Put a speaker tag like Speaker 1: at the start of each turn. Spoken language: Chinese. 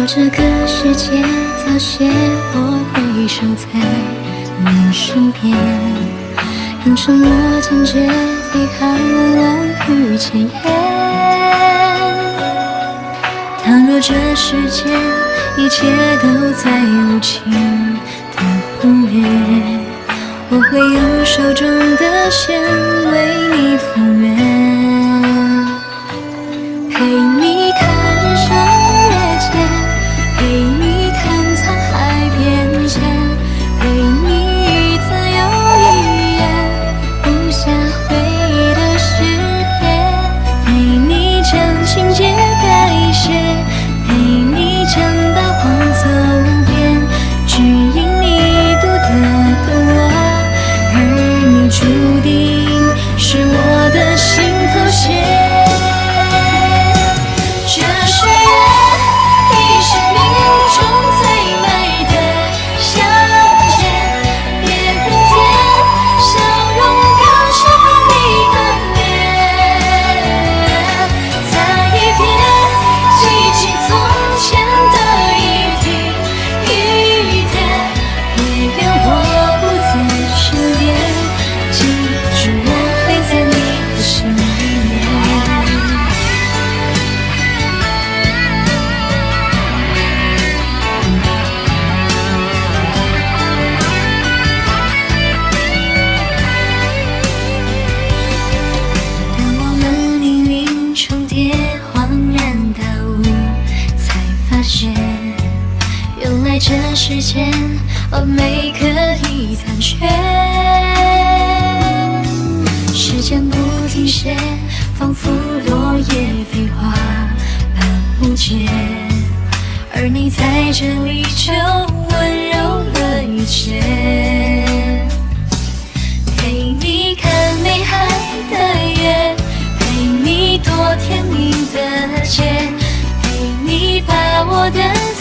Speaker 1: 这个世界早些，我会守在你身边，用沉默坚决抵抗冷与千言。倘若这世间一切都在无情的忽略，我会用手中的线为你复原，陪你看日升月减，陪你看沧海变迁，陪你一字又一言，谱下回忆的诗篇，陪你将情节改写，陪你将刀光走遍，只因你独特的我，而你注定是我的心头血。这岁月已是命中最美的相见，别恨天，笑容刚是和你的脸，再一遍记起从前的一滴一点，别怨我不在身边，记住我会在你的心里面。当我们命运重叠，恍然大悟，才发现原来这世间完美可以残缺。时间不停歇，仿佛落叶飞花般无解，而你在这里就温柔了一切。